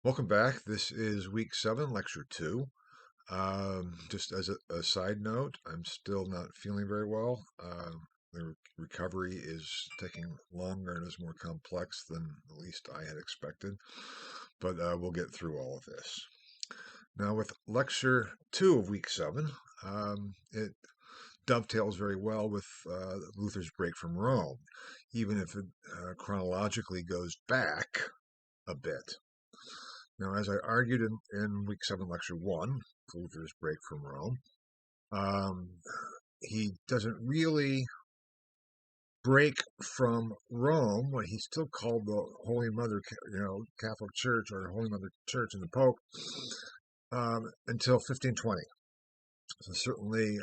Welcome back. This is week 7, lecture 2. Just as a side note, I'm still not feeling very well. The recovery is taking longer and is more complex than at least I had expected, but we'll get through all of this. Now, with lecture 2 of week 7, it dovetails very well with Luther's break from Rome, even if it chronologically goes back a bit. Now, as I argued in week 7, lecture 1, Luther's break from Rome, he doesn't really break from Rome, what he still called the Holy Mother, Catholic Church or Holy Mother Church and the Pope, until 1520. So certainly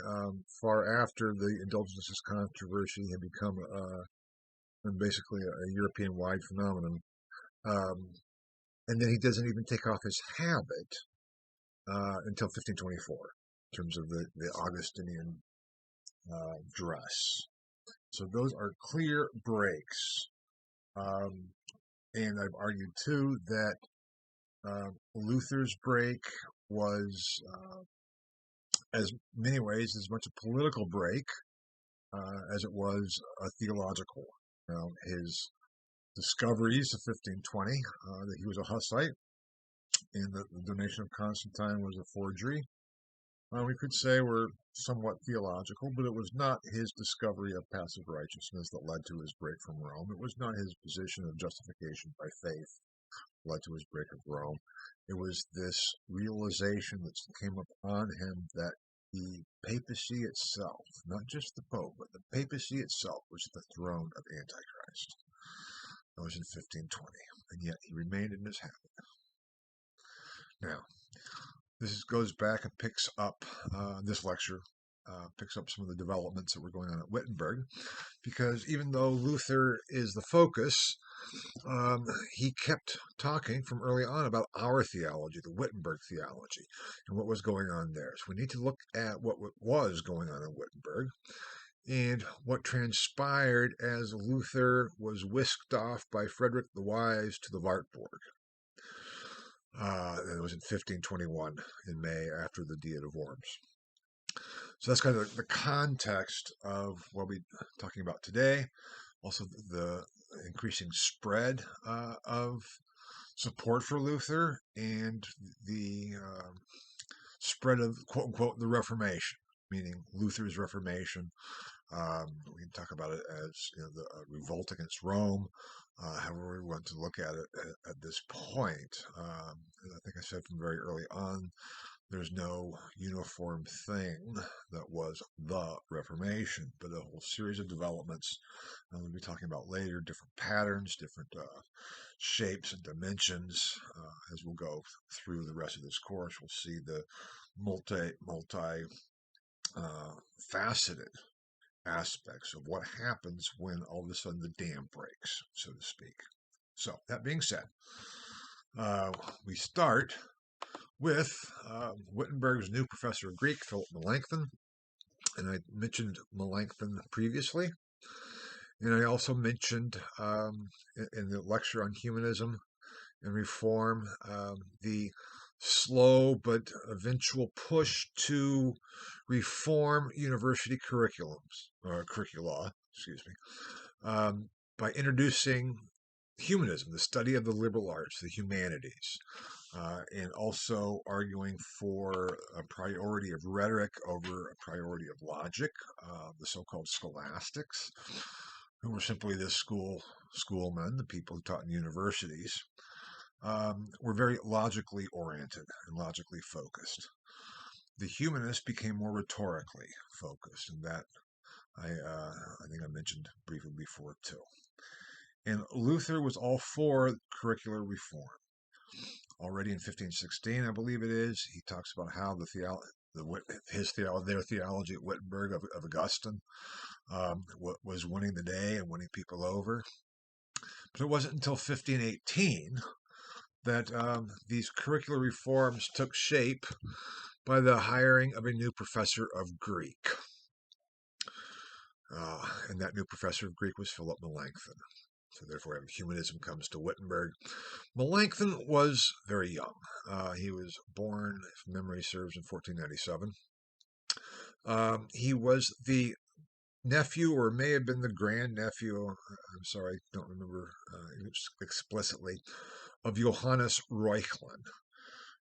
far after the indulgences controversy had become basically a European-wide phenomenon. And then he doesn't even take off his habit until 1524, in terms of the Augustinian dress. So those are clear breaks. And I've argued, too, that Luther's break was, as many ways, as much a political break as it was a theological. His discoveries of 1520, that he was a Hussite, and that the donation of Constantine was a forgery, we could say were somewhat theological, but it was not his discovery of passive righteousness that led to his break from Rome. It was not his position of justification by faith that led to his break of Rome. It was this realization that came upon him that the papacy itself, not just the Pope, but the papacy itself, was the throne of Antichrist. That was in 1520, and yet he remained in his habit. Now, this goes back and picks up, this lecture picks up some of the developments that were going on at Wittenberg, because even though Luther is the focus, he kept talking from early on about our theology, the Wittenberg theology, and what was going on there. So we need to look at what was going on in Wittenberg and what transpired as Luther was whisked off by Frederick the Wise to the Wartburg. It was in 1521 in May after the Diet of Worms. So that's kind of the context of what we're talking about today. Also, the increasing spread of support for Luther and the spread of, quote unquote, the Reformation, meaning Luther's Reformation. We can talk about it as the revolt against Rome, however we want to look at it at this point. I think I said from very early on, there's no uniform thing that was the Reformation, but a whole series of developments. And we'll be talking about later, different patterns, different shapes and dimensions. As we'll go through the rest of this course, we'll see the multi-faceted aspects of what happens when all of a sudden the dam breaks, so to speak. So, that being said, we start with Wittenberg's new professor of Greek, Philip Melanchthon. And I mentioned Melanchthon previously. And I also mentioned in the lecture on humanism and reform the slow but eventual push to reform university curricula, by introducing humanism, the study of the liberal arts, the humanities, and also arguing for a priority of rhetoric over a priority of logic, the so-called scholastics, who were simply the schoolmen, the people who taught in universities, were very logically oriented and logically focused. The humanists became more rhetorically focused, and that I think I mentioned briefly before too. And Luther was all for curricular reform. Already in 1516, I believe it is, he talks about how their theology at Wittenberg of Augustine was winning the day and winning people over. But it wasn't until 1518 that these curricular reforms took shape by the hiring of a new professor of Greek. And that new professor of Greek was Philip Melanchthon. So therefore, humanism comes to Wittenberg. Melanchthon was very young. He was born, if memory serves, in 1497. He was the nephew, or may have been the grandnephew, I'm sorry, don't remember explicitly, of Johannes Reuchlin.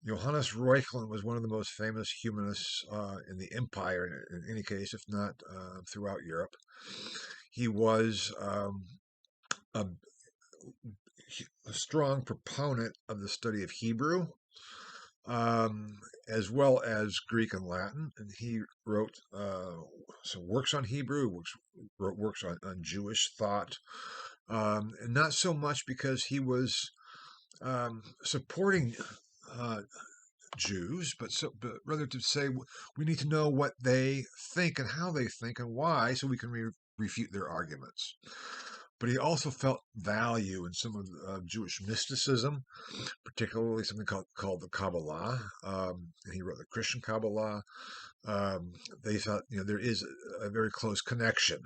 Johannes Reuchlin was one of the most famous humanists in the empire, in any case, if not throughout Europe. He was a strong proponent of the study of Hebrew, as well as Greek and Latin. And he wrote some works on Hebrew, wrote works on Jewish thought, and not so much because he was supporting Jews, but rather to say we need to know what they think and how they think and why, so we can refute their arguments. But he also felt value in some of Jewish mysticism, particularly something called the Kabbalah. And he wrote the Christian Kabbalah. They thought, there is a very close connection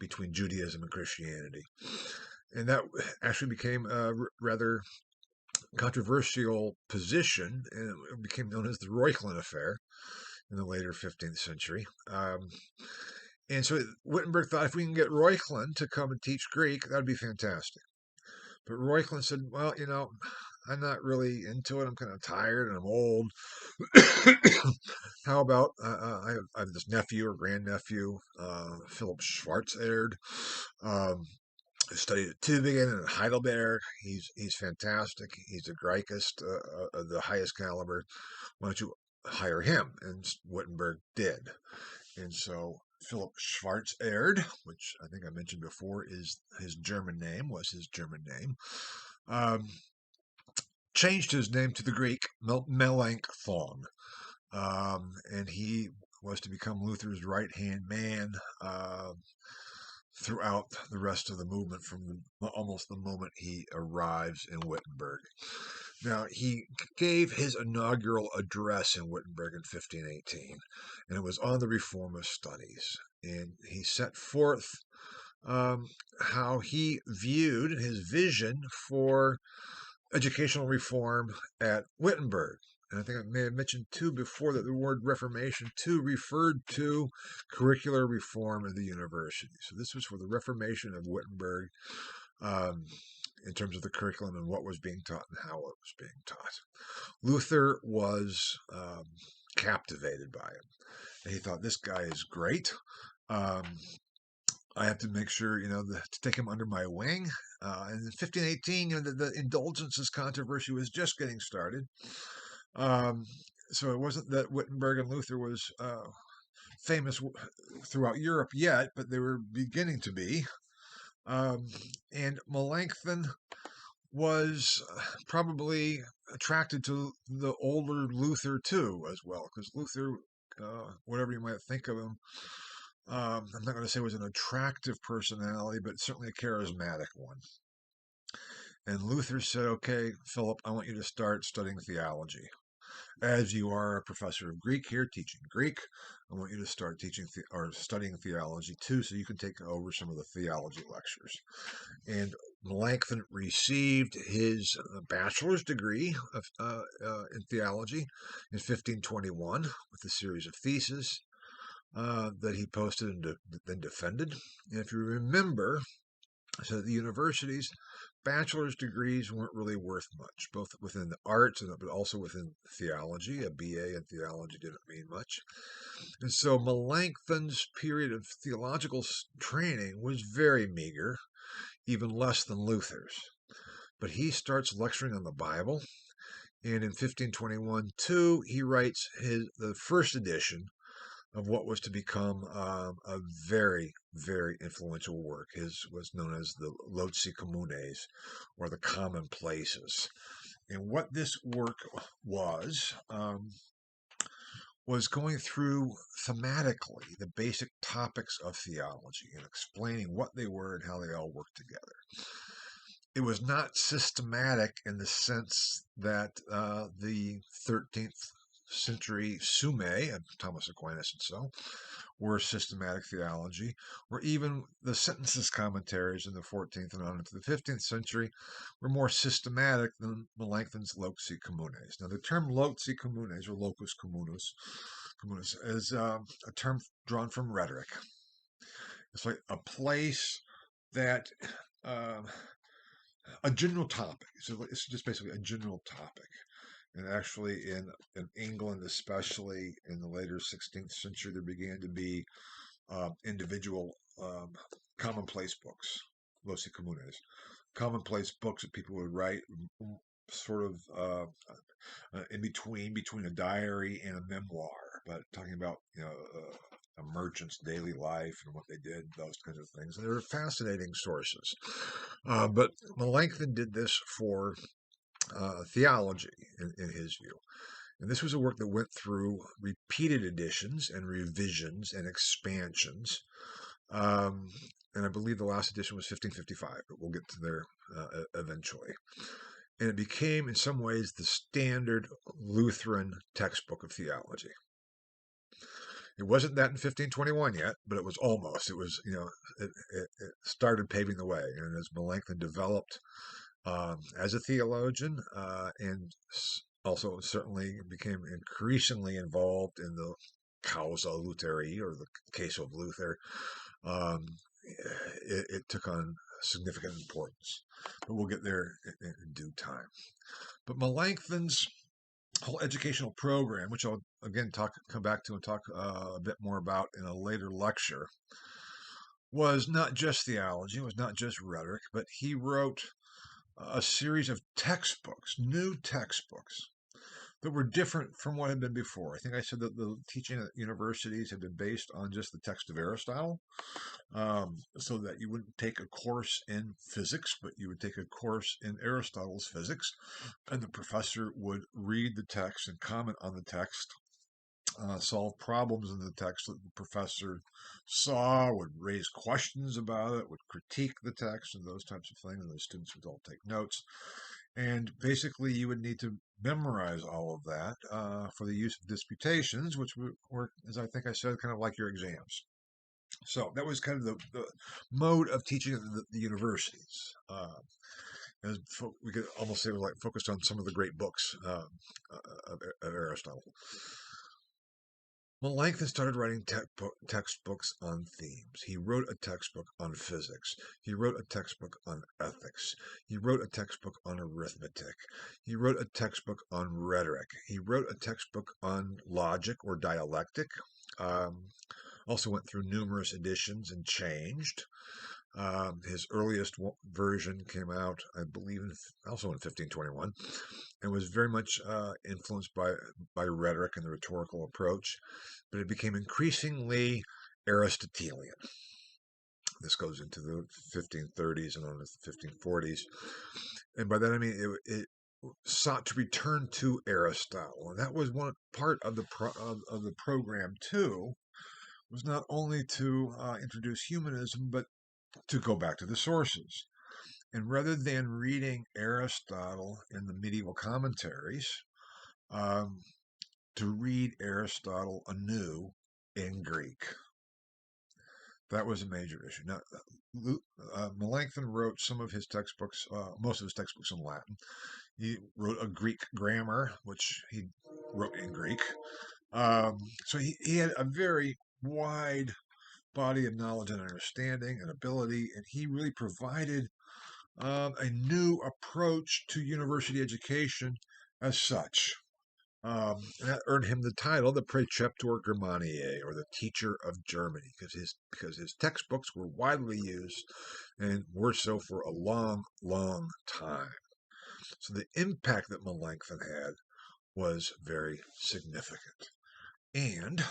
between Judaism and Christianity. And that actually became a rather controversial position, and it became known as the Reuchlin affair in the later 15th century. And so Wittenberg thought, if we can get Reuchlin to come and teach Greek, that would be fantastic. But Reuchlin said, well, I'm not really into it. I'm kind of tired and I'm old. How about I have this nephew or grandnephew, Philip Schwarzerd, studied at Tübingen and Heidelberg. He's fantastic. He's a Greichist of the highest caliber. Why don't you hire him? And Wittenberg did. And so Philip Schwarzerd, which I think I mentioned before was his German name, changed his name to the Greek Melanchthon. And he was to become Luther's right-hand man throughout the rest of the movement, from almost the moment he arrives in Wittenberg. Now, he gave his inaugural address in Wittenberg in 1518, and it was on the reformist studies. And he set forth how he viewed his vision for educational reform at Wittenberg. And I think I may have mentioned too before that the word Reformation too referred to curricular reform of the university. So this was for the Reformation of Wittenberg, in terms of the curriculum and what was being taught and how it was being taught. Luther was captivated by it. And he thought, this guy is great. I have to make sure, to take him under my wing. And in 1518, the indulgences controversy was just getting started. So it wasn't that Wittenberg and Luther was famous throughout Europe yet, but they were beginning to be. And Melanchthon was probably attracted to the older Luther too, as well, because Luther, whatever you might think of him, I'm not going to say was an attractive personality, but certainly a charismatic one. And Luther said, okay, Philip, I want you to start studying theology. As you are a professor of Greek here, teaching Greek, I want you to start teaching or studying theology too, so you can take over some of the theology lectures. And Melanchthon received his bachelor's degree in theology in 1521 with a series of theses that he posted and then defended. And if you remember, so the universities, bachelor's degrees weren't really worth much, both within the arts but also within theology. A BA in theology didn't mean much. And so Melanchthon's period of theological training was very meager, even less than Luther's. But he starts lecturing on the Bible, and in 1521 too, he writes the first edition of what was to become a very, very influential work. His was known as the Loci Communes, or the Commonplaces. And what this work was going through thematically the basic topics of theology and explaining what they were and how they all work together. It was not systematic in the sense that the 13th century Sume, and Thomas Aquinas and so, were systematic theology, or even the sentences commentaries in the 14th and on into the 15th century were more systematic than Melanchthon's loci communes. Now, the term loci communes, or locus communis is a term drawn from rhetoric. It's like a place that a general topic. So it's just basically a general topic. And actually, in England, especially in the later 16th century, there began to be individual commonplace books, loci communes, commonplace books that people would write sort of in between a diary and a memoir, but talking about a merchant's daily life and what they did, those kinds of things. And they were fascinating sources. But Melanchthon did this for theology, in his view. And this was a work that went through repeated editions and revisions and expansions. And I believe the last edition was 1555, but we'll get to there eventually. And it became, in some ways, the standard Lutheran textbook of theology. It wasn't that in 1521 yet, but it was almost. It was, it started paving the way. And as Melanchthon developed as a theologian and also certainly became increasingly involved in the causa Lutheri, or the case of Luther, it took on significant importance. But we'll get there in due time. But Melanchthon's whole educational program, which I'll again come back to and talk a bit more about in a later lecture, was not just theology, it was not just rhetoric, but he wrote a series of textbooks, new textbooks, that were different from what had been before. I think I said that the teaching at universities had been based on just the text of Aristotle, so that you wouldn't take a course in physics, but you would take a course in Aristotle's physics, and the professor would read the text and comment on the text, solve problems in the text that the professor saw, would raise questions about it, would critique the text, and those types of things, and the students would all take notes. And basically, you would need to memorize all of that for the use of disputations, which were, as I think I said, kind of like your exams. So that was kind of the mode of teaching at the universities. We could almost say it was like focused on some of the great books of Aristotle. Melanchthon started writing textbooks on themes. He wrote a textbook on physics. He wrote a textbook on ethics. He wrote a textbook on arithmetic. He wrote a textbook on rhetoric. He wrote a textbook on logic or dialectic. Also went through numerous editions and changed. His earliest version came out, I believe, also in 1521, and was very much influenced by rhetoric and the rhetorical approach, but it became increasingly Aristotelian. This goes into the 1530s and on the 1540s, and by that I mean it sought to return to Aristotle, and that was one part of the program too. Was not only to introduce humanism, but to go back to the sources. And rather than reading Aristotle in the medieval commentaries, to read Aristotle anew in Greek. That was a major issue. Now, Melanchthon wrote some of his textbooks, most of his textbooks in Latin. He wrote a Greek grammar, which he wrote in Greek. So he had a very wide body of knowledge and understanding and ability, and he really provided a new approach to university education as such. And that earned him the title, the Praeceptor Germaniae, or the Teacher of Germany, because his textbooks were widely used and were so for a long, long time. So the impact that Melanchthon had was very significant. And,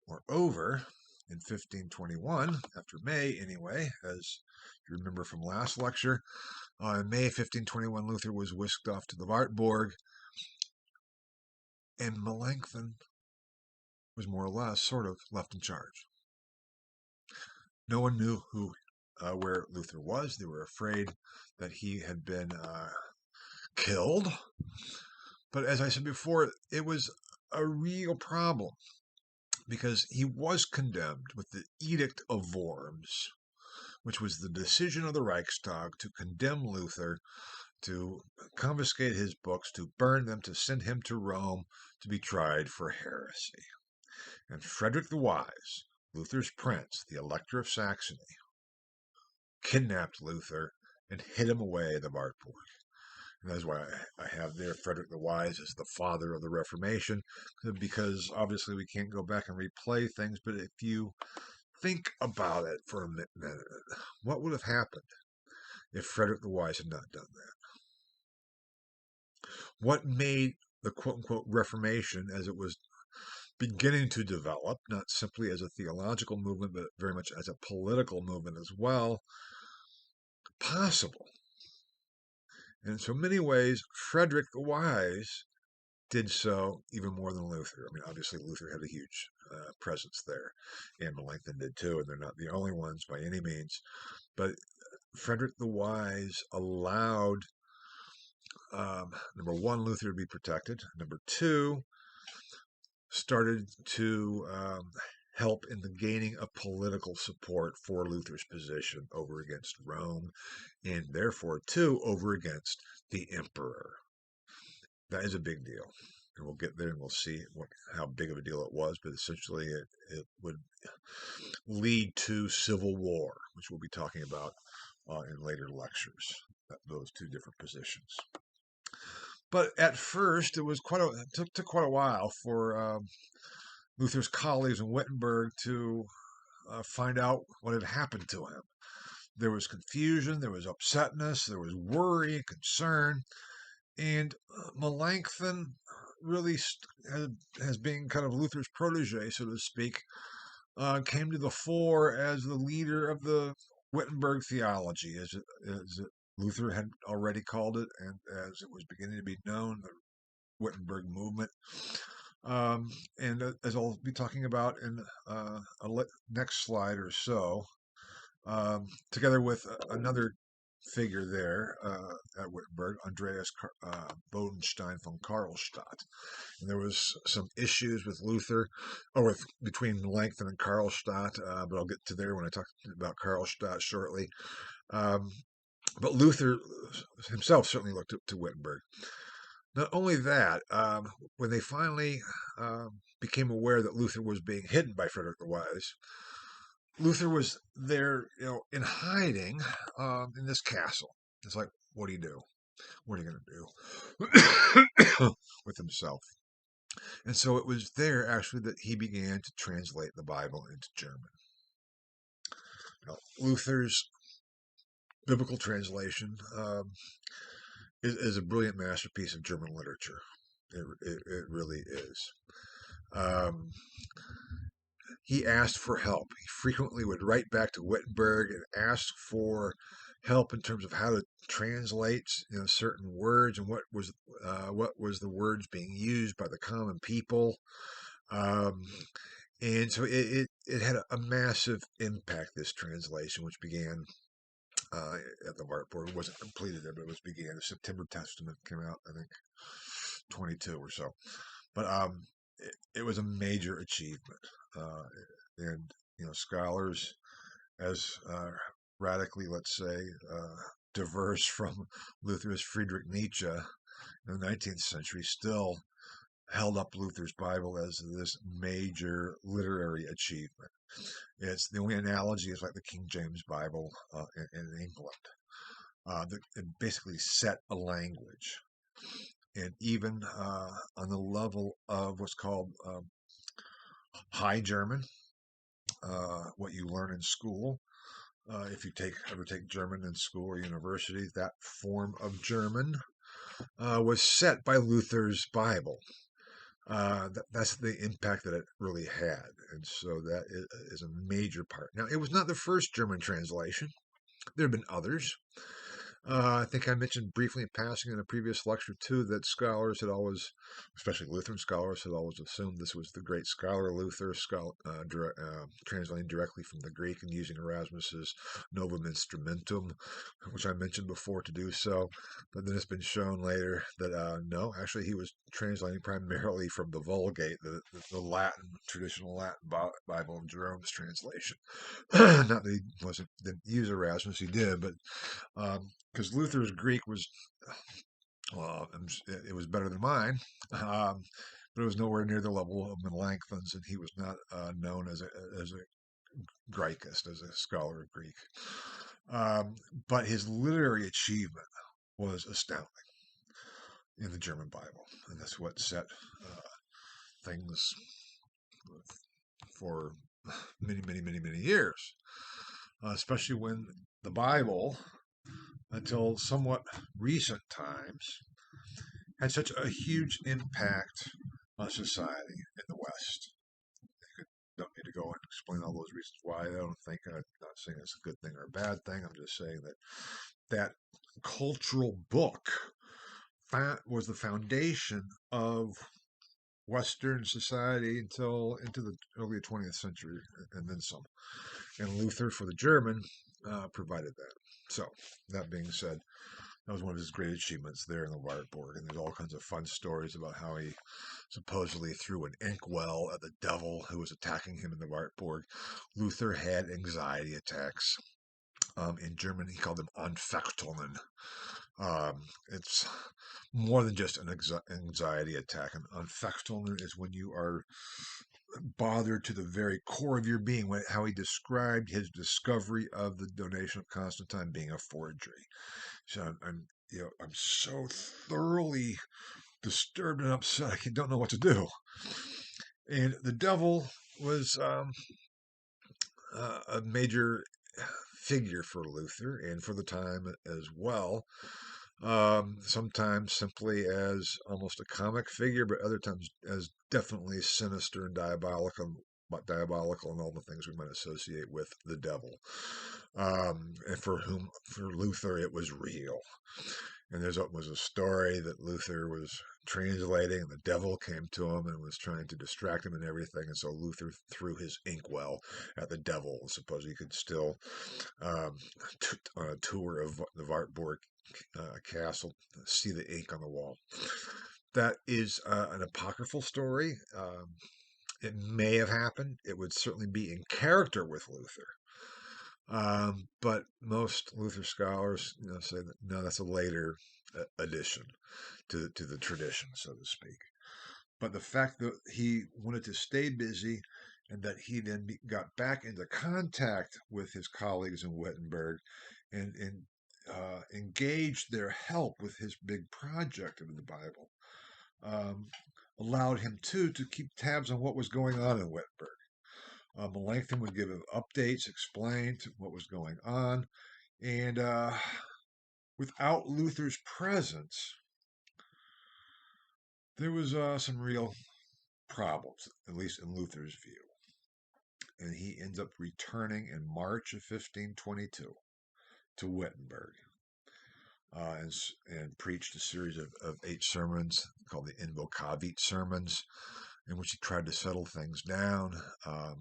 moreover, in 1521, after May anyway, as you remember from last lecture, in May 1521, Luther was whisked off to the Wartburg, and Melanchthon was more or less sort of left in charge. No one knew where Luther was. They were afraid that he had been killed. But as I said before, it was a real problem because he was condemned with the Edict of Worms, which was the decision of the Reichstag to condemn Luther, to confiscate his books, to burn them, to send him to Rome to be tried for heresy. And Frederick the Wise, Luther's prince, the Elector of Saxony, kidnapped Luther and hid him away at the Wartburg. And that's why I have there Frederick the Wise as the father of the Reformation, because obviously we can't go back and replay things, but if you think about it for a minute, what would have happened if Frederick the Wise had not done that? What made the quote-unquote Reformation, as it was beginning to develop, not simply as a theological movement, but very much as a political movement as well, possible? And in so many ways, Frederick the Wise did so even more than Luther. I mean, obviously, Luther had a huge presence there, and Melanchthon did too, and they're not the only ones by any means. But Frederick the Wise allowed, number one, Luther to be protected. Number two, started to help in the gaining of political support for Luther's position over against Rome, and therefore, too, over against the emperor. That is a big deal. And we'll get there and we'll see how big of a deal it was, but essentially it would lead to civil war, which we'll be talking about in later lectures, those two different positions. But at first, it took quite a while for Luther's colleagues in Wittenberg to find out what had happened to him. There was confusion, there was upsetness, there was worry and concern, and Melanchthon really, has been kind of Luther's protege, so to speak, came to the fore as the leader of the Wittenberg theology, as Luther had already called it, and as it was beginning to be known, the Wittenberg movement. And as I'll be talking about in a next slide or so, together with another figure there at Wittenberg, Andreas Bodenstein von Karlstadt. And there was some issues with Luther, or between Melanchthon and Karlstadt, but I'll get to there when I talk about Karlstadt shortly. But Luther himself certainly looked up to Wittenberg. Not only that, when they finally became aware that Luther was being hidden by Frederick the Wise, Luther was there, in hiding in this castle. It's like, what do you do? What are you going to do with himself? And so it was there, actually, that he began to translate the Bible into German. Now, Luther's biblical translation is a brilliant masterpiece of German literature. It really is. He asked for help. He frequently would write back to Wittenberg and ask for help in terms of how to translate certain words and what was the words being used by the common people. And so it had a massive impact, this translation, which began at the Wartburg. It wasn't completed there, but it was began. The September Testament came out, I think, 22 or so. But it was a major achievement. And scholars as radically, let's say, diverse from Luther as Friedrich Nietzsche in the 19th century still held up Luther's Bible as this major literary achievement. It's the only analogy is like the King James Bible in England. It basically set a language. And even on the level of what's called High German, what you learn in school, if you ever take German in school or university, that form of German was set by Luther's Bible. That's the impact that it really had, and so that is a major part. Now, it was not the first German translation. There have been others. I think I mentioned briefly in passing in a previous lecture too that scholars had always, especially Lutheran scholars, had always assumed this was the great scholar Luther, translating directly from the Greek and using Erasmus's Novum Instrumentum, which I mentioned before to do so. But then it's been shown later that no, actually he was translating primarily from the Vulgate, the Latin, traditional Latin Bible of Jerome's translation. Not that he didn't use Erasmus, he did, but because Luther's Greek was, well, it was better than mine, but it was nowhere near the level of Melanchthon's, and he was not known as a Graecist, as a scholar of Greek. Um, but his literary achievement was astounding in the German Bible, and that's what set things for many, many, many, many years, especially when the Bible, until somewhat recent times, had such a huge impact on society in the West. Don't need to go and explain all those reasons why. I don't think, I'm not saying it's a good thing or a bad thing. I'm just saying that that cultural book was the foundation of Western society until into the early 20th century and then some. And Luther, for the German, provided that. So, that being said, that was one of his great achievements there in the Wartburg. And there's all kinds of fun stories about how he supposedly threw an inkwell at the devil who was attacking him in the Wartburg. Luther had anxiety attacks. In German, he called them Anfechtungen. It's more than just an anxiety attack. An Anfechtungen is when you are bothered to the very core of your being. How he described his discovery of the donation of Constantine being a forgery. So I'm so thoroughly disturbed and upset. I don't know what to do. And the devil was a major figure for Luther and for the time as well. Sometimes simply as almost a comic figure, but other times as definitely sinister and diabolical and all the things we might associate with the devil. And for Luther, it was real. And there was a story that Luther was translating, and the devil came to him and was trying to distract him and everything. And so Luther threw his inkwell at the devil. And suppose he could still, on a tour of the Wartburg castle, see the ink on the wall. That is an apocryphal story. It may have happened. It would certainly be in character with Luther. But most Luther scholars, say that no, that's a later addition to the tradition, so to speak. But the fact that he wanted to stay busy and that he then got back into contact with his colleagues in Wittenberg and engaged their help with his big project of the Bible, allowed him too to keep tabs on what was going on in Wittenberg. Melanchthon would give him updates, explain what was going on, and without Luther's presence, there was some real problems, at least in Luther's view. And he ends up returning in March of 1522 to Wittenberg and preached a series of 8 sermons called the Invocavit sermons, in which he tried to settle things down.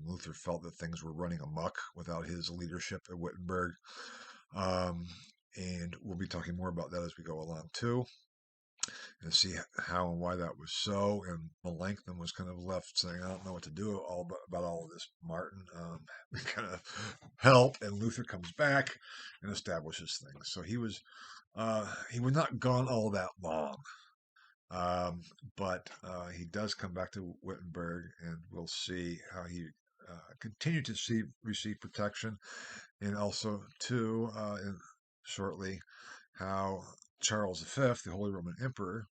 Luther felt that things were running amok without his leadership at Wittenberg. And we'll be talking more about that as we go along too, and see how and why that was so. And Melanchthon was kind of left saying, I don't know what to do about all of this, Martin. We kind of help, and Luther comes back and establishes things. So he was not gone all that long. But he does come back to Wittenberg, and we'll see how he continued to receive protection, and also too shortly how Charles V, the Holy Roman Emperor,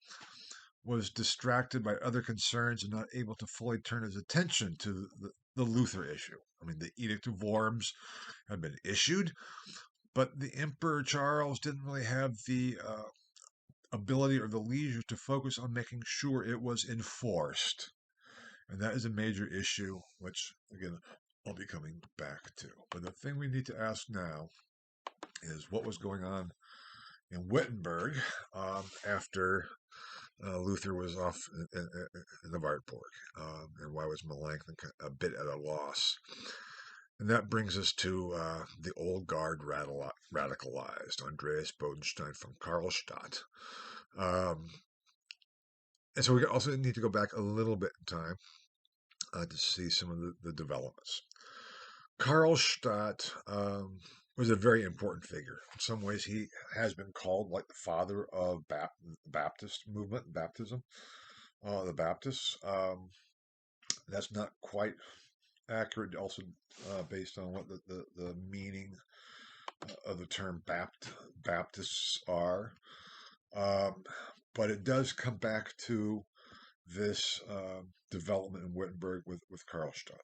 was distracted by other concerns and not able to fully turn his attention to the Luther issue. I mean, the Edict of Worms had been issued, but the Emperor Charles didn't really have the ability or the leisure to focus on making sure it was enforced. And that is a major issue, which, again, I'll be coming back to. But the thing we need to ask now is what was going on in Wittenberg after Luther was off in the Wartburg, and why was Melanchthon a bit at a loss? And that brings us to the old guard radicalized, Andreas Bodenstein from Karlstadt. And so we also need to go back a little bit in time to see some of the developments. Karlstadt was a very important figure. In some ways, he has been called like the father of Baptist movement, baptism, the Baptists. That's not quite accurate, also based on what the meaning of the term Baptists are. But it does come back to this development in Wittenberg with Karlstadt.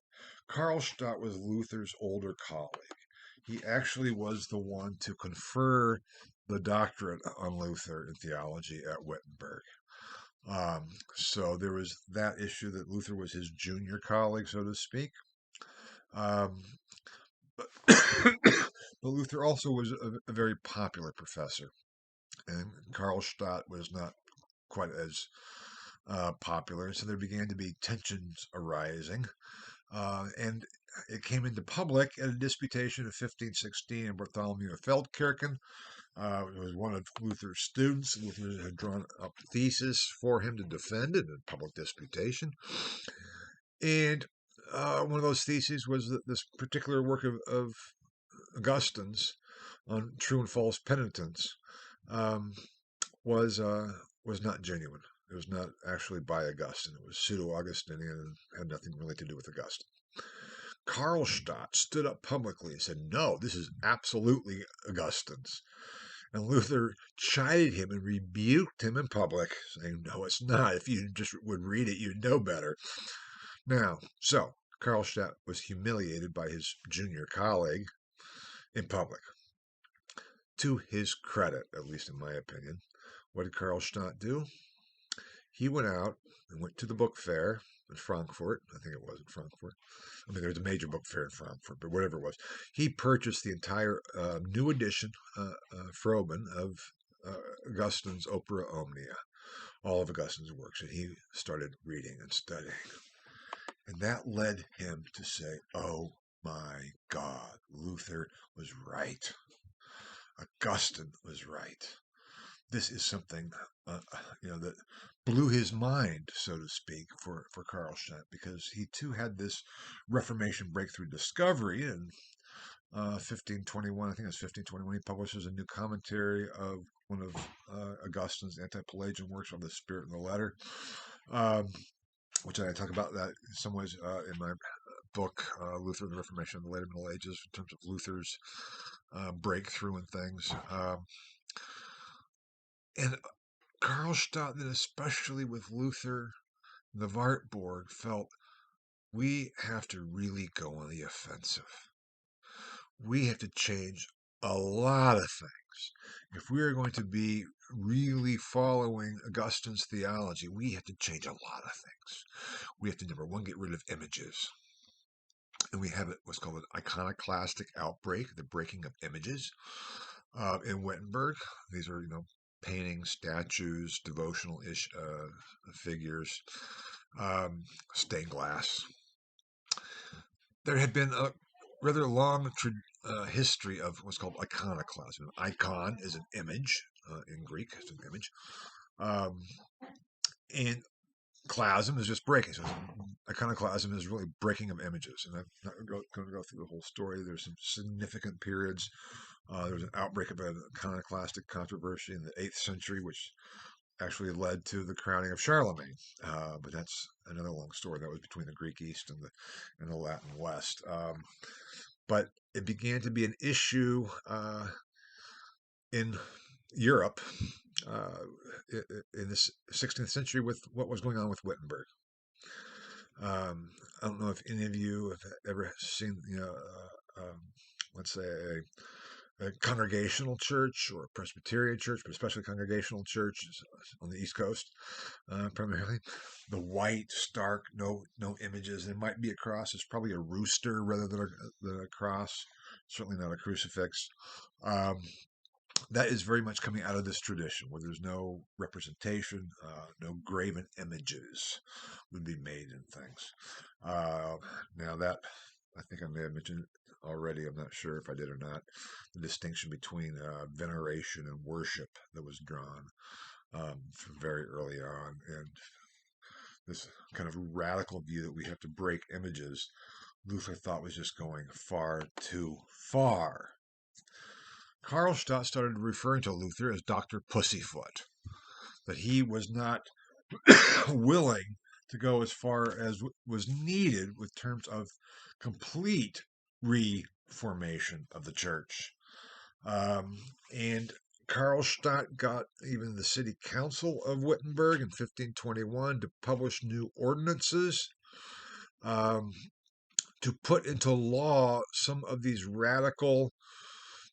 Karlstadt was Luther's older colleague. He actually was the one to confer the doctorate on Luther in theology at Wittenberg. So there was that issue that Luther was his junior colleague, so to speak. But, but Luther also was a very popular professor, and Karlstadt was not quite as popular, so there began to be tensions arising. And it came into public at a disputation of 1516 in Bartholomew of Feldkirchen. It was one of Luther's students. Luther had drawn up a thesis for him to defend in a public disputation. And one of those theses was that this particular work of Augustine's on true and false penitence was not genuine. It was not actually by Augustine. It was pseudo-Augustinian and had nothing really to do with Augustine. Karlstadt stood up publicly and said, no, this is absolutely Augustine's. And Luther chided him and rebuked him in public, saying, no, it's not. If you just would read it, you'd know better. Now, so Karlstadt was humiliated by his junior colleague in public. To his credit, at least in my opinion, what did Karlstadt do? He went out and went to the book fair in Frankfurt. I think it was in Frankfurt. I mean, there was a major book fair in Frankfurt, but whatever it was. He purchased the entire new edition, Froben, of Augustine's Opera Omnia, all of Augustine's works, and he started reading and studying. And that led him to say, oh my God, Luther was right. Augustine was right. This is something, that blew his mind, so to speak, for Karlstadt, because he too had this Reformation breakthrough discovery in 1521. I think it was 1521. He publishes a new commentary of one of Augustine's anti-Pelagian works on the Spirit and the Letter, which I talk about that in some ways in my book, Luther and the Reformation in the Later Middle Ages, in terms of Luther's breakthrough and things. And Karlstadt, then especially with Luther, the Wartburg, felt we have to really go on the offensive. We have to change a lot of things. If we are going to be really following Augustine's theology, we have to change a lot of things. We have to, number one, get rid of images. And we have what's called an iconoclastic outbreak, the breaking of images in Wittenberg. These are, paintings, statues, devotional figures, stained glass. There had been a rather long history of what's called iconoclasm. An icon is an image in Greek; it's an image, and clasm is just breaking. So iconoclasm is really breaking of images. And I'm not going to go through the whole story. There's some significant periods. There was an outbreak of an iconoclastic controversy in the 8th century, which actually led to the crowning of Charlemagne. But that's another long story. That was between the Greek East and the Latin West. But it began to be an issue in Europe in the 16th century with what was going on with Wittenberg. I don't know if any of you have ever seen, let's say a congregational church or a Presbyterian church, but especially congregational church on the East Coast, primarily. The white, stark, no images. There might be a cross. It's probably a rooster rather than a cross. Certainly not a crucifix. that is very much coming out of this tradition where there's no representation, no graven images would be made in things. Now that I think I may have mentioned it already. I'm not sure if I did or not. The distinction between veneration and worship that was drawn from very early on, and this kind of radical view that we have to break images, Luther thought was just going far too far. Karlstadt started referring to Luther as Dr. Pussyfoot, that he was not willing to go as far as was needed with terms of complete reformation of the church. And Karlstadt got even the city council of Wittenberg in 1521 to publish new ordinances to put into law some of these radical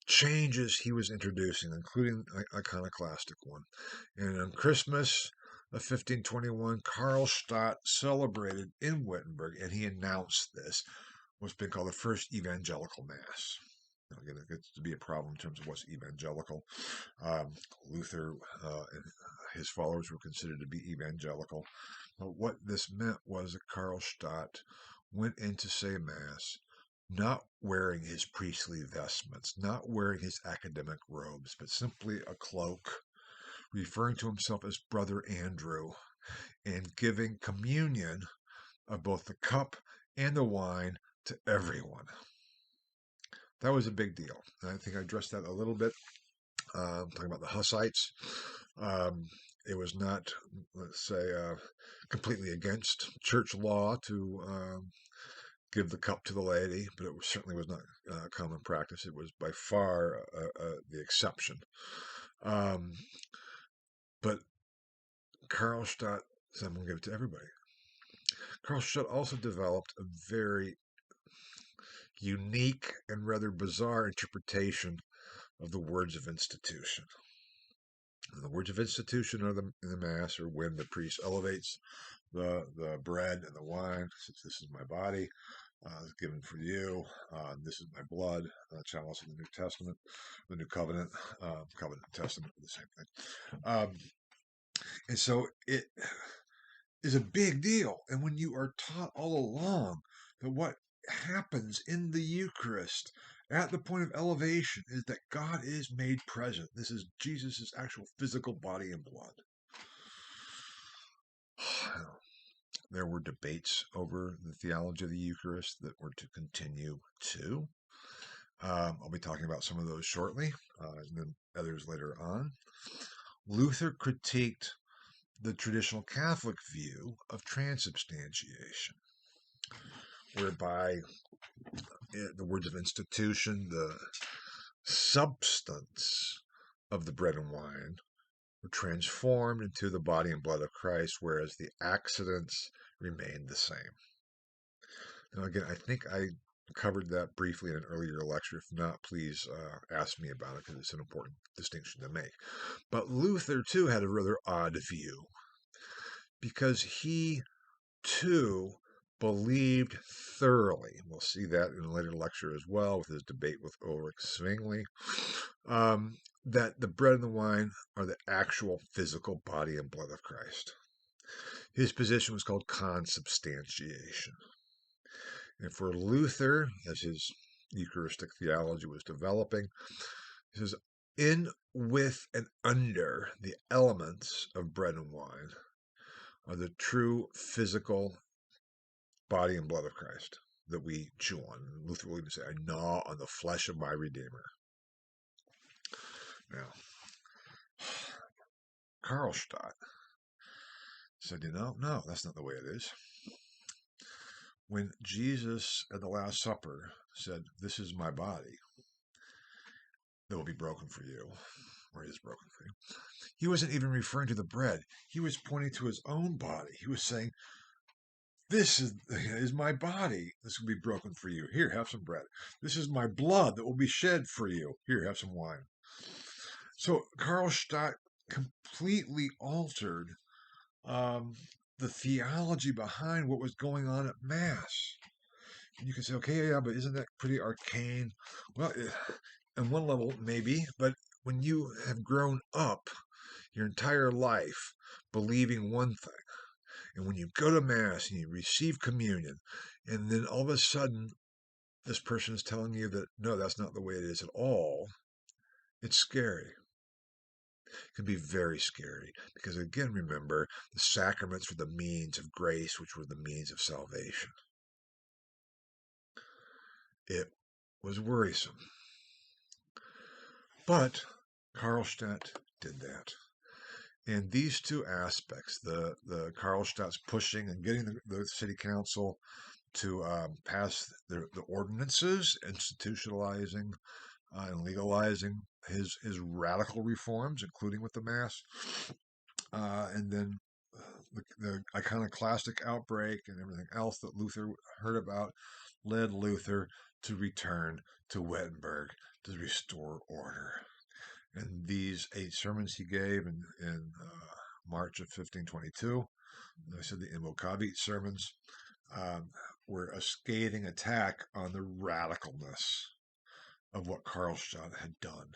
changes he was introducing, including an iconoclastic one. And on Christmas of 1521, Karlstadt celebrated in Wittenberg, and he announced this, what's been called the First Evangelical Mass. Now, again, it gets to be a problem in terms of what's evangelical. Luther and his followers were considered to be evangelical. But what this meant was that Karlstadt went in to say Mass not wearing his priestly vestments, not wearing his academic robes, but simply a cloak, referring to himself as Brother Andrew, and giving communion of both the cup and the wine to everyone. That was a big deal. And I think I addressed that a little bit, talking about the Hussites. It was not, let's say, completely against church law to give the cup to the laity, but it certainly was not common practice. It was by far the exception. But Karlstadt said, I'm going to give it to everybody. Karlstadt also developed a very unique and rather bizarre interpretation of the words of institution. And the words of institution of the Mass are when the priest elevates the bread and the wine, says, this is my body, given for you. This is my blood, chalice of the New Testament, the New Covenant, Covenant and Testament, the same thing. And so it is a big deal. And when you are taught all along that what happens in the Eucharist at the point of elevation is that God is made present. This is Jesus' actual physical body and blood. There were debates over the theology of the Eucharist that were to continue too. I'll be talking about some of those shortly, and then others later on. Luther critiqued the traditional Catholic view of transubstantiation, whereby the words of institution, the substance of the bread and wine, were transformed into the body and blood of Christ, whereas the accidents remained the same. Now, again, I think I covered that briefly in an earlier lecture. If not, please ask me about it because it's an important distinction to make. But Luther, too, had a rather odd view because he, too, believed thoroughly, and we'll see that in a later lecture as well with his debate with Ulrich Zwingli, that the bread and the wine are the actual physical body and blood of Christ. His position was called consubstantiation. And for Luther, as his Eucharistic theology was developing, he says, in, with, and under the elements of bread and wine are the true physical body and blood of Christ that we chew on. Luther will even say, I gnaw on the flesh of my Redeemer. Now, Karlstadt said, no, that's not the way it is. When Jesus at the Last Supper said, this is my body that will be broken for you, or is broken for you, he wasn't even referring to the bread. He was pointing to his own body. He was saying, this is my body. This will be broken for you. Here, have some bread. This is my blood that will be shed for you. Here, have some wine. So Karlstadt completely altered the theology behind what was going on at Mass. And you can say, okay, yeah, but isn't that pretty arcane? Well, on one level, maybe, but when you have grown up your entire life believing one thing, and when you go to Mass and you receive communion, and then all of a sudden this person is telling you that, no, that's not the way it is at all, it's scary. It can be very scary because, again, remember, the sacraments were the means of grace, which were the means of salvation. It was worrisome. But Karlstadt did that. And these two aspects, the Karlstadt's pushing and getting the city council to pass the ordinances, institutionalizing and legalizing his radical reforms, including with the Mass, and then the iconoclastic outbreak and everything else that Luther heard about led Luther to return to Wittenberg to restore order. And these 8 sermons he gave in March of 1522, I said the Invocavit sermons, were a scathing attack on the radicalness of what Karlstadt had done.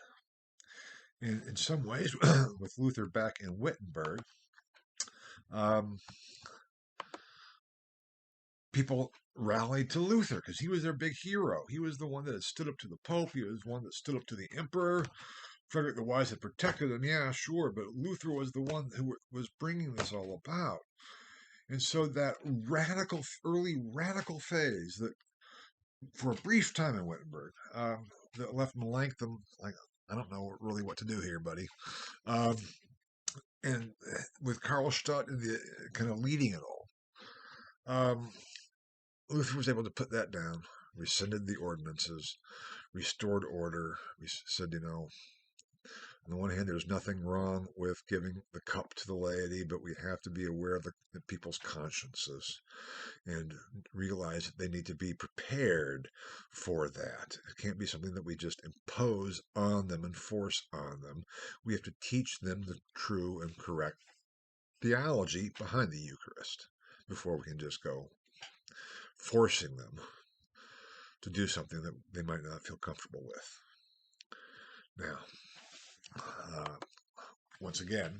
And in some ways, with Luther back in Wittenberg, people rallied to Luther because he was their big hero. He was the one that had stood up to the Pope. He was the one that stood up to the Emperor. Frederick the Wise had protected him, yeah, sure, but Luther was the one who was bringing this all about. And so that early radical phase that, for a brief time in Wittenberg, that left Melanchthon like, I don't know really what to do here, buddy. And with Karlstadt in the kind of leading it all, Luther was able to put that down, rescinded the ordinances, restored order. We said, on the one hand, there's nothing wrong with giving the cup to the laity, but we have to be aware of the people's consciences and realize that they need to be prepared for that. It can't be something that we just impose on them and force on them. We have to teach them the true and correct theology behind the Eucharist before we can just go forcing them to do something that they might not feel comfortable with. Now, once again,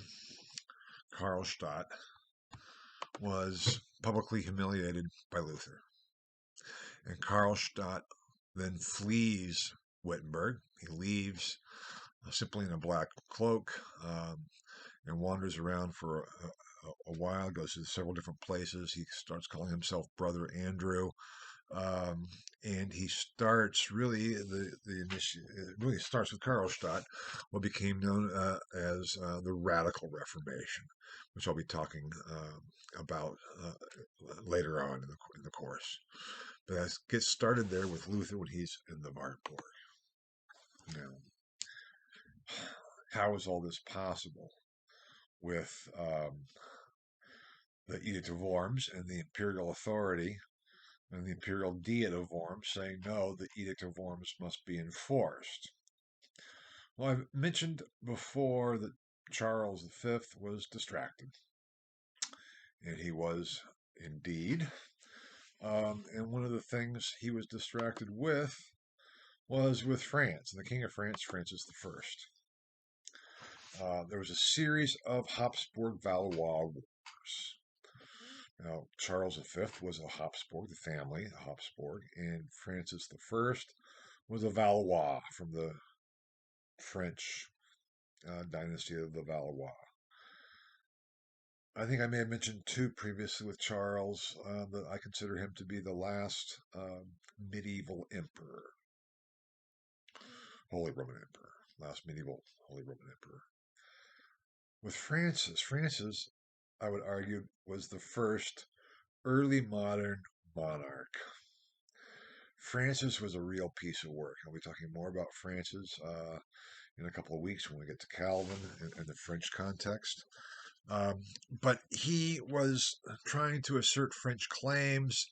Karlstadt was publicly humiliated by Luther. And Karlstadt then flees Wittenberg. He leaves simply in a black cloak and wanders around for a while, goes to several different places. He starts calling himself Brother Andrew. And he starts really it really starts with Karlstadt, what became known as the Radical Reformation, which I'll be talking about later on in the course. But let's get started there with Luther when he's in the Wartburg. Now, how is all this possible with the Edict of Worms and the imperial authority and the imperial Diet of Worms saying, no, the Edict of Worms must be enforced? Well, I've mentioned before that Charles V was distracted. And he was indeed. And one of the things he was distracted with was with France, and the King of France, Francis I. There was a series of Habsburg-Valois wars. Now, Charles V was a Habsburg, the family, a Habsburg, and Francis I was a Valois from the French dynasty of the Valois. I think I may have mentioned too previously with Charles that I consider him to be the last medieval emperor, Holy Roman Emperor, last medieval Holy Roman Emperor. With Francis, I would argue, was the first early modern monarch. Francis was a real piece of work. I'll be talking more about Francis in a couple of weeks when we get to Calvin and the French context. But he was trying to assert French claims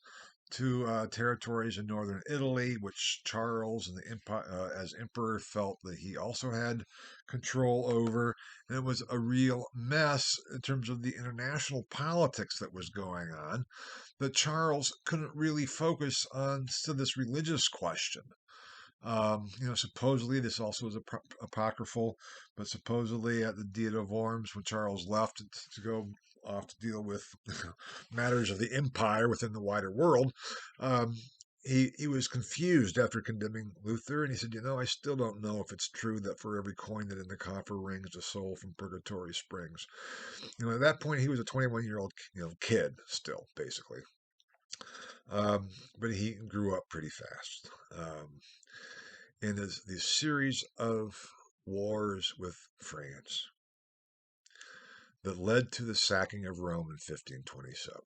to territories in northern Italy, which Charles and the empire, as emperor, felt that he also had control over. And it was a real mess in terms of the international politics that was going on, that Charles couldn't really focus on to this religious question. Supposedly this also is apocryphal, but supposedly at the Diet of Worms, when Charles left to go off to deal with matters of the empire within the wider world, um, he was confused after condemning Luther, and he said, I still don't know if it's true that for every coin that in the coffer rings, a soul from purgatory springs. At that point, he was a 21-year-old, kid still, basically. Um, but he grew up pretty fast. And there's this series of wars with France that led to the sacking of Rome in 1527.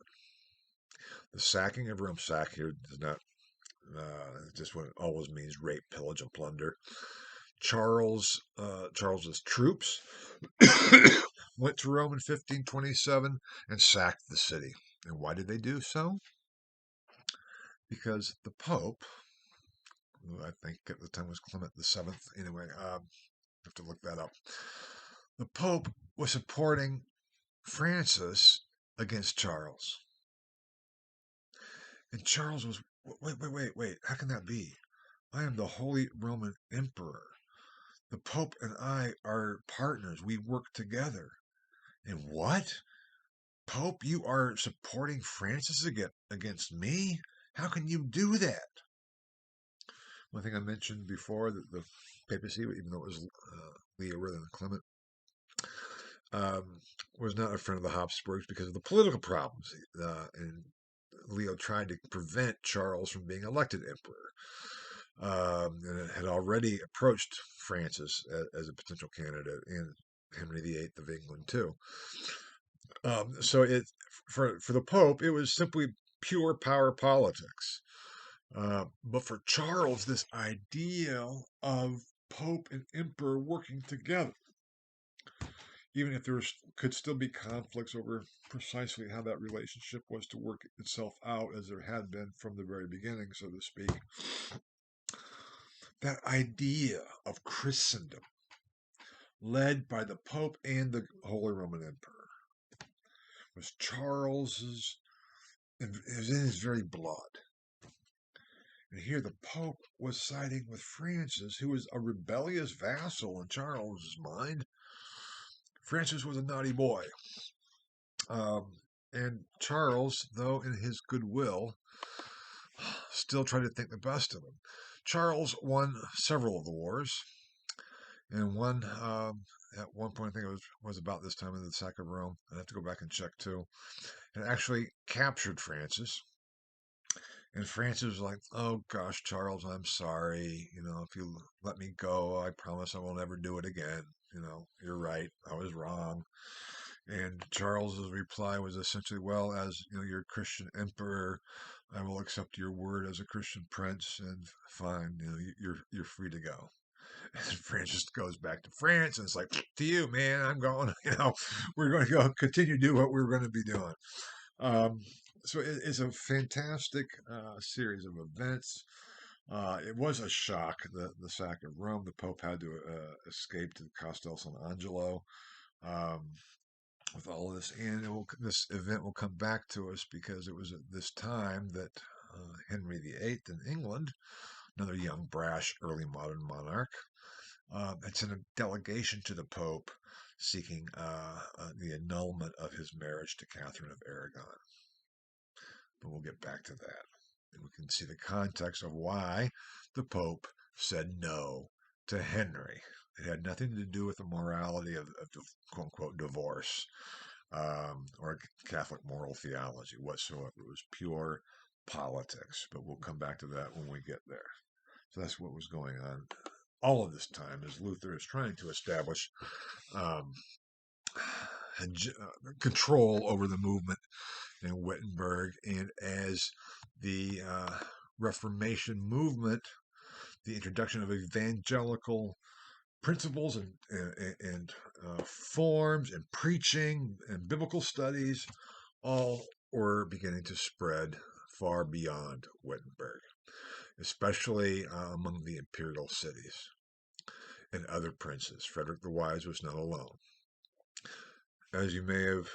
The sacking of Rome, sack here does not just what it always means: rape, pillage, and plunder. Charles's troops went to Rome in 1527 and sacked the city. And why did they do so? Because the Pope, who I think at the time was Clement VII, anyway, I have to look that up. The Pope was supporting Francis against Charles. And Charles was, wait, how can that be? I am the Holy Roman Emperor. The Pope and I are partners. We work together. And what? Pope, you are supporting Francis against me? How can you do that? One thing I mentioned before, that the papacy, even though it was Leo rather than Clement, was not a friend of the Habsburgs because of the political problems. And Leo tried to prevent Charles from being elected emperor. And it had already approached Francis as a potential candidate, and Henry VIII of England too. So it for the Pope, it was simply pure power politics. But for Charles, this ideal of Pope and Emperor working together, even if there could still be conflicts over precisely how that relationship was to work itself out, as there had been from the very beginning, so to speak. That idea of Christendom, led by the Pope and the Holy Roman Emperor, was Charles's, it was in his very blood. And here the Pope was siding with Francis, who was a rebellious vassal in Charles's mind. Francis was a naughty boy. And Charles, though in his goodwill, still tried to think the best of him. Charles won several of the wars, and one at one point, I think it was about this time of the sack of Rome. I have to go back and check too. And actually captured Francis. And Francis was like, "Oh gosh, Charles, I'm sorry. If you let me go, I promise I will never do it again. You're right. I was wrong." And Charles's reply was essentially, "Well, as you're a Christian emperor, I will accept your word as a Christian prince, and fine, you're free to go." And Francis goes back to France, and it's like, "To you, man. I'm going. We're going to go continue to do what we're going to be doing." Um, so it's a fantastic series of events. It was a shock, the sack of Rome. The Pope had to escape to Castel San Angelo with all of this. And this event will come back to us because it was at this time that Henry VIII in England, another young, brash, early modern monarch, had sent a delegation to the Pope seeking the annulment of his marriage to Catherine of Aragon. But we'll get back to that. And we can see the context of why the Pope said no to Henry. It had nothing to do with the morality of quote unquote divorce or Catholic moral theology whatsoever. It was pure politics. But we'll come back to that when we get there. So that's what was going on all of this time as Luther is trying to establish control over the movement in Wittenberg, and as the Reformation movement, the introduction of evangelical principles and forms and preaching and biblical studies all were beginning to spread far beyond Wittenberg, especially among the imperial cities and other princes. Frederick the Wise was not alone. As you may have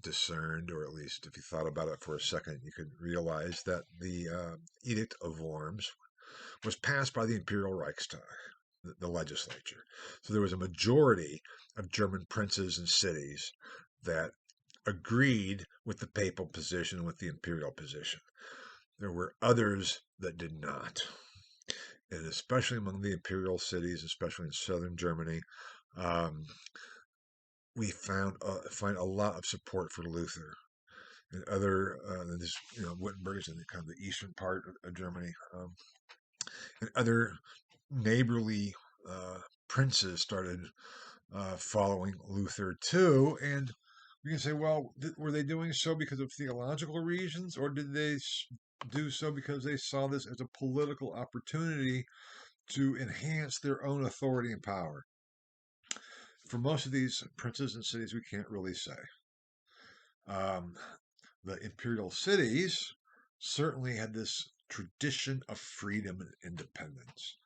discerned, or at least if you thought about it for a second, you could realize that the Edict of Worms was passed by the Imperial Reichstag, the legislature. So there was a majority of German princes and cities that agreed with the papal position, with the imperial position. There were others that did not. And especially among the imperial cities, especially in southern Germany, um, we find a lot of support for Luther. And other, this, Wittenberg is in the kind of the eastern part of Germany, and other neighborly princes started following Luther too. And we can say, well, were they doing so because of theological reasons, or did they do so because they saw this as a political opportunity to enhance their own authority and power? For most of these princes and cities, we can't really say. The imperial cities certainly had this tradition of freedom and independence.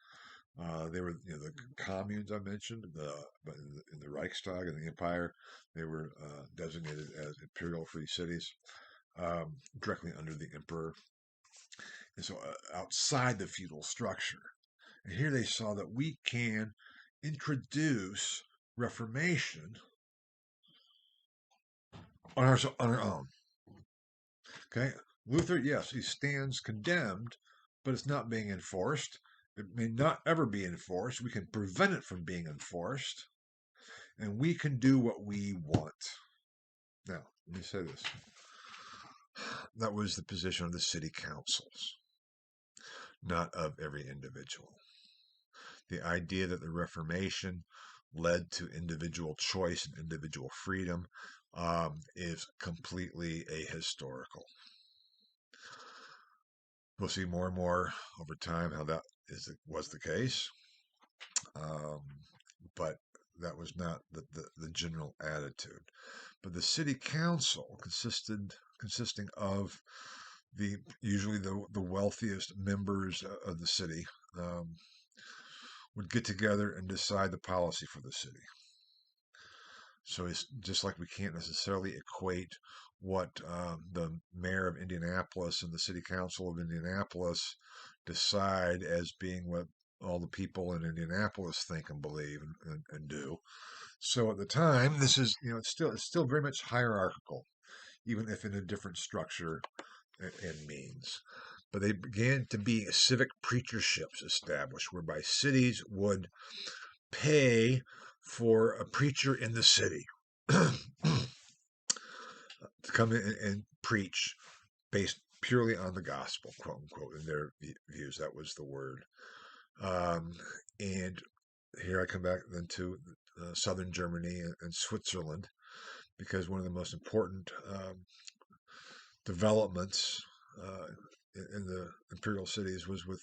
They were, the communes I mentioned, but in the Reichstag and the Empire, they were designated as imperial free cities, directly under the emperor, and so outside the feudal structure. And here they saw that we can introduce Reformation on our own. Okay, Luther, yes, he stands condemned, but it's not being enforced. It may not ever be enforced. We can prevent it from being enforced, and we can do what we want. Now, let me say this. That was the position of the city councils, not of every individual. The idea that the Reformation led to individual choice and individual freedom is completely ahistorical. We'll see more and more over time how that was the case, but that was not the general attitude. But the city council consisting of usually the wealthiest members of the city would get together and decide the policy for the city. So it's just like we can't necessarily equate what the mayor of Indianapolis and the city council of Indianapolis decide as being what all the people in Indianapolis think and believe and do. So at the time, this is, it's still very much hierarchical, even if in a different structure and means. But they began to be civic preacherships established, whereby cities would pay for a preacher in the city to come in and preach based purely on the gospel, quote unquote, in their views. That was the word. And here I come back then to southern Germany and Switzerland, because one of the most important developments in the imperial cities was with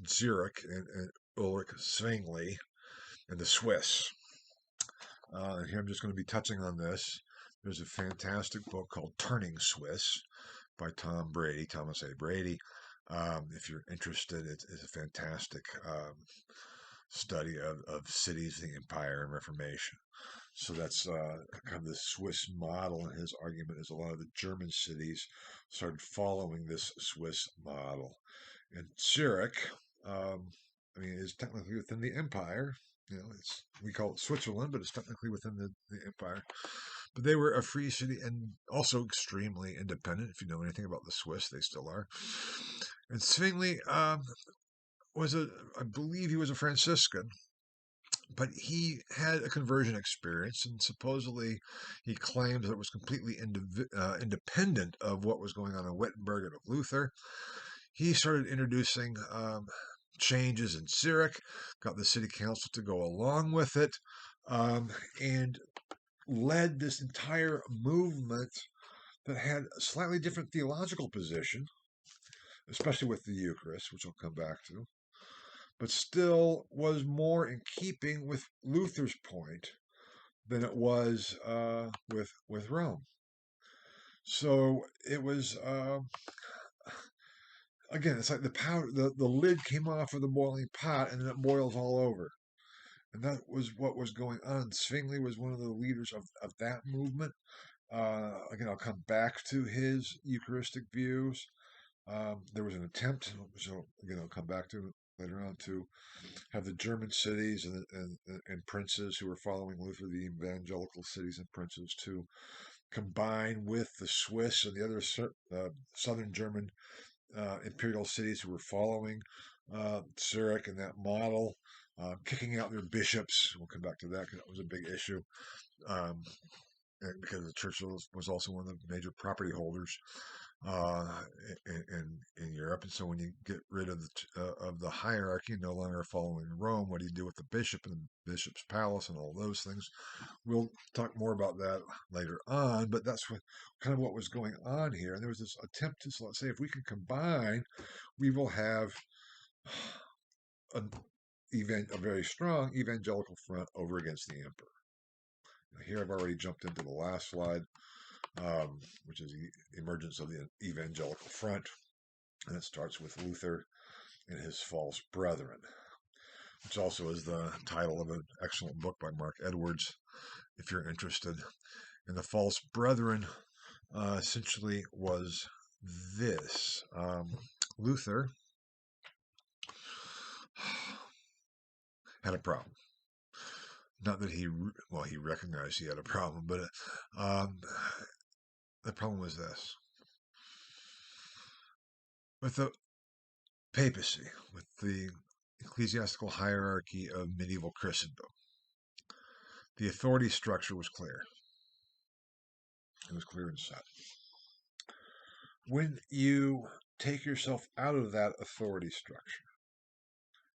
Zurich and Ulrich Zwingli and the Swiss. Here I'm just going to be touching on this. There's a fantastic book called Turning Swiss by Thomas A. Brady. If you're interested, it's a fantastic study of cities, the Empire, and Reformation. So that's kind of the Swiss model, and his argument is a lot of the German cities started following this Swiss model. And Zurich, is technically within the Empire. We call it Switzerland, but it's technically within the Empire. But they were a free city and also extremely independent. If you know anything about the Swiss, they still are. And Zwingli I believe he was a Franciscan, but he had a conversion experience, and supposedly he claims that it was completely independent of what was going on in Wittenberg and of Luther. He started introducing changes in Zurich, got the city council to go along with it, and led this entire movement that had a slightly different theological position, especially with the Eucharist, which I'll come back to, but still was more in keeping with Luther's point than it was with Rome. So it was again, it's like the powder, the lid came off of the boiling pot, and then it boils all over. And that was what was going on. Zwingli was one of the leaders of that movement, Again, I'll come back to his Eucharistic views. There was an attempt, which again I'll come back to later on, to have the German cities and princes who were following Luther, the evangelical cities and princes, to combine with the Swiss and the other southern German imperial cities who were following Zurich and that model, kicking out their bishops. We'll come back to that because that was a big issue. Um, because the church was also one of the major property holders uh, in Europe, and so when you get rid of the hierarchy, no longer following Rome, what do you do with the bishop and the bishop's palace and all those things? We'll talk more about that later on, but that's kind of what was going on here. And there was this attempt to, let's say, if we can combine, we will have a, a very strong evangelical front over against the emperor. Now, here I've already jumped into the last slide, which is the emergence of the evangelical front. And it starts with Luther and his false brethren, which also is the title of an excellent book by Mark Edwards, if you're interested. And the false brethren essentially was this. Luther had a problem. Not that he recognized he had a problem, but the problem was this. With the papacy, with the ecclesiastical hierarchy of medieval Christendom, the authority structure was clear. It was clear and set. When you take yourself out of that authority structure,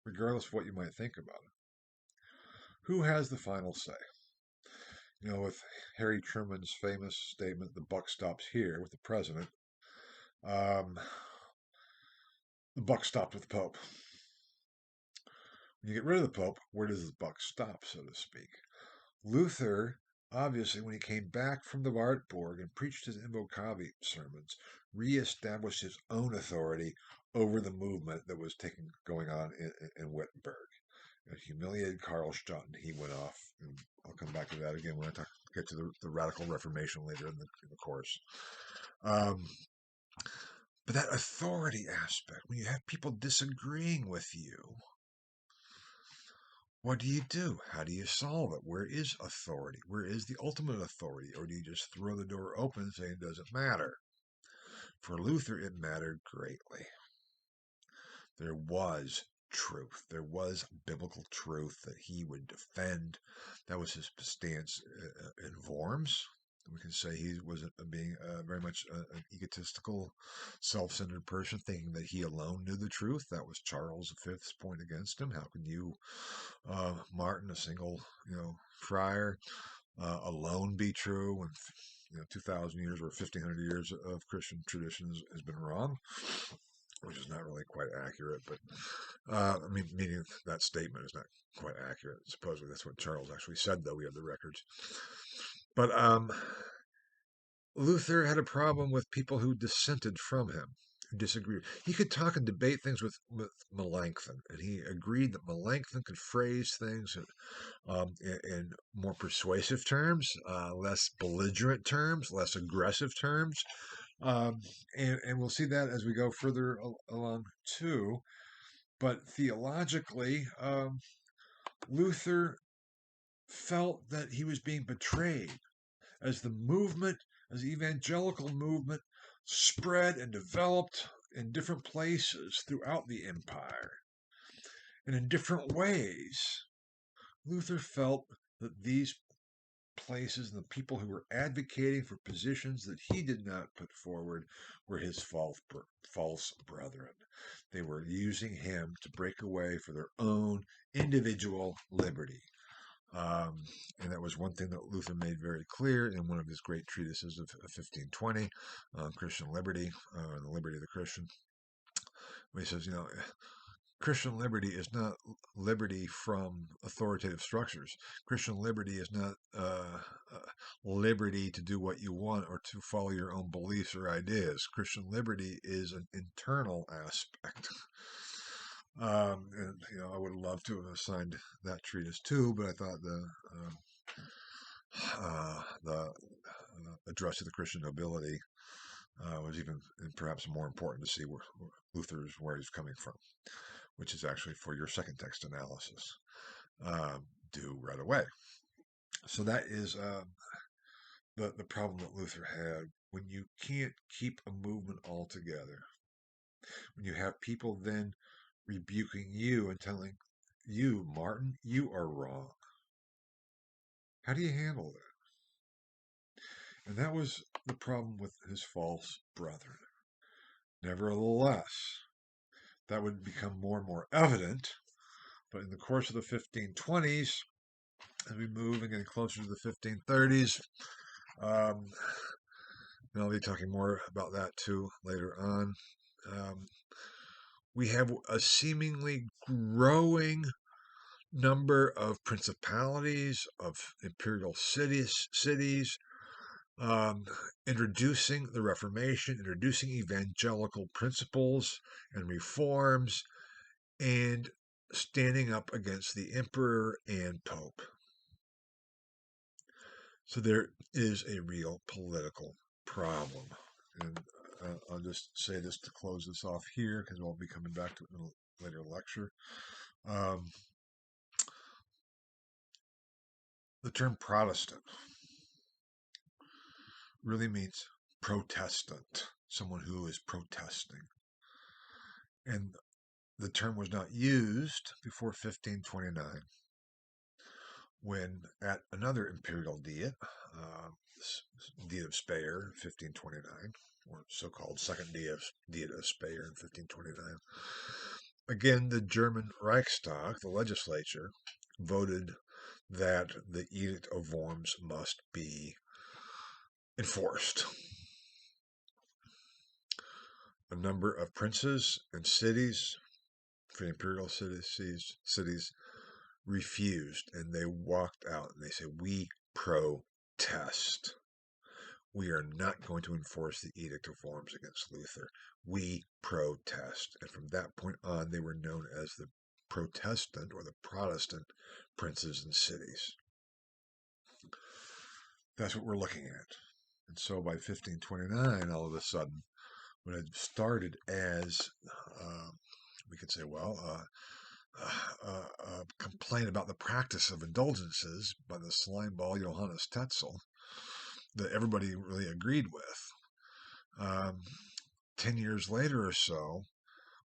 regardless of what you might think about it, who has the final say? You know, with Harry Truman's famous statement, the buck stops here, with the president, the buck stopped with the Pope. When you get rid of the Pope, where does the buck stop, so to speak? Luther, obviously, when he came back from the Wartburg and preached his Invocavit sermons, reestablished his own authority over the movement that was going on in Wittenberg. It humiliated Karlstadt. He went off, and I'll come back to that again when I get to the radical Reformation later in the course. But that authority aspect, when you have people disagreeing with you, what do you do? How do you solve it? Where is authority? Where is the ultimate authority? Or do you just throw the door open and say it doesn't matter? For Luther, it mattered greatly. There was truth. There was biblical truth that he would defend. That was his stance in Worms. We can say he was being very much an egotistical, self-centered person, thinking that he alone knew the truth. That was Charles V's point against him. How can you, Martin, a single, friar, alone be true when 2,000 years or 1,500 years of Christian tradition has been wrong? Which is not really quite accurate, but meaning that statement is not quite accurate. Supposedly that's what Charles actually said, though we have the records. But Luther had a problem with people who dissented from him, who disagreed. He could talk and debate things with Melanchthon, and he agreed that Melanchthon could phrase things in more persuasive terms, less belligerent terms, less aggressive terms. And we'll see that as we go further along too. But theologically, Luther felt that he was being betrayed as the evangelical movement spread and developed in different places throughout the empire. And in different ways, Luther felt that these places and the people who were advocating for positions that he did not put forward were his false brethren. They were using him to break away for their own individual liberty. And that was one thing that Luther made very clear in one of his great treatises of 1520, Christian Liberty, the Liberty of the Christian. He says, Christian liberty is not liberty from authoritative structures. Christian liberty is not liberty to do what you want or to follow your own beliefs or ideas. Christian liberty is an internal aspect. And I would have loved to have assigned that treatise too, but I thought the addressed to the Christian nobility was even perhaps more important to see where he's coming from, which is actually for your second text analysis due right away. So that is the problem that Luther had. When you can't keep a movement all together, when you have people then rebuking you and telling you, Martin, you are wrong. How do you handle that? And that was the problem with his false brethren. Nevertheless, that would become more and more evident. But in the course of the 1520s, as we move and get closer to the 1530s, and I'll be talking more about that too later on, we have a seemingly growing number of principalities, of imperial cities, introducing the Reformation, introducing evangelical principles and reforms, and standing up against the emperor and pope. So there is a real political problem. And I'll just say this to close this off here, because we'll be coming back to it in a later lecture. The term Protestant really means Protestant, someone who is protesting. And the term was not used before 1529, when at another imperial diet, Diet of Speyer, 1529, or so-called Second Diet of Speyer in 1529, again, the German Reichstag, the legislature, voted that the Edict of Worms must be enforced. A number of princes and cities, free imperial cities refused, and they walked out and they said, we protest. We are not going to enforce the Edict of Worms against Luther. We protest. And from that point on, they were known as the Protestant or the Protestant princes and cities. That's what we're looking at. And so by 1529, all of a sudden, what had started as, we could say, a complaint about the practice of indulgences by the slimeball Johannes Tetzel that everybody really agreed with. 10 years later or so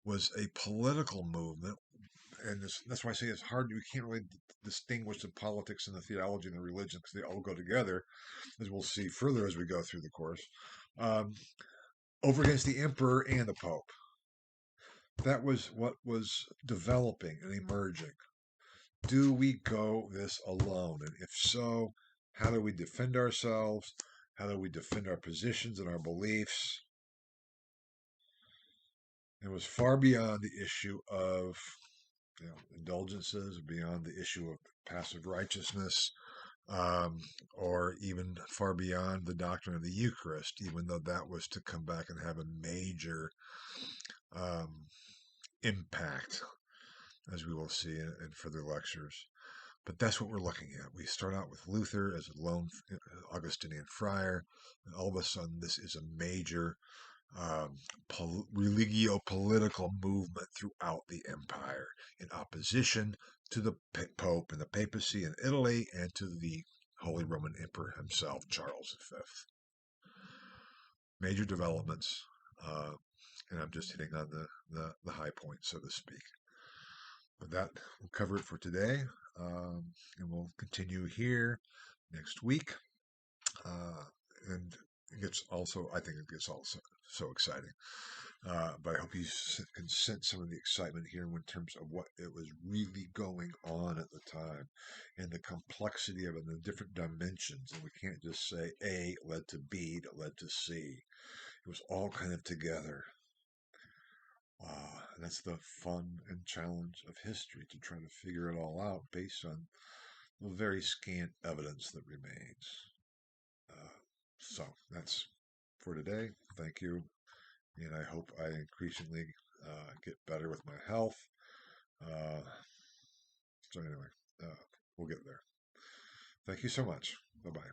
was a political movement, and that's why I say it's hard. We can't really distinguish the politics and the theology and the religion, because they all go together, as we'll see further as we go through the course, over against the emperor and the pope. That was what was developing and emerging. Do we go this alone? And if so, how do we defend ourselves? How do we defend our positions and our beliefs? It was far beyond the issue of indulgences, beyond the issue of passive righteousness, or even far beyond the doctrine of the Eucharist, even though that was to come back and have a major impact, as we will see in further lectures. But that's what we're looking at. We start out with Luther as a lone Augustinian friar, and all of a sudden this is a major religio-political movement throughout the empire, in opposition to the Pope and the papacy in Italy, and to the Holy Roman Emperor himself, Charles V. Major developments, and I'm just hitting on the high point, so to speak. But that will cover it for today, and we'll continue here next week. And it gets also, I think it gets also so exciting. But I hope you can sense some of the excitement here in terms of what it was really going on at the time, and the complexity of it, and the different dimensions. And we can't just say A led to B that led to C. It was all kind of together. And that's the fun and challenge of history, to try to figure it all out based on the very scant evidence that remains. So that's for today. Thank you. And I hope I increasingly get better with my health. So anyway, we'll get there. Thank you so much. Bye-bye.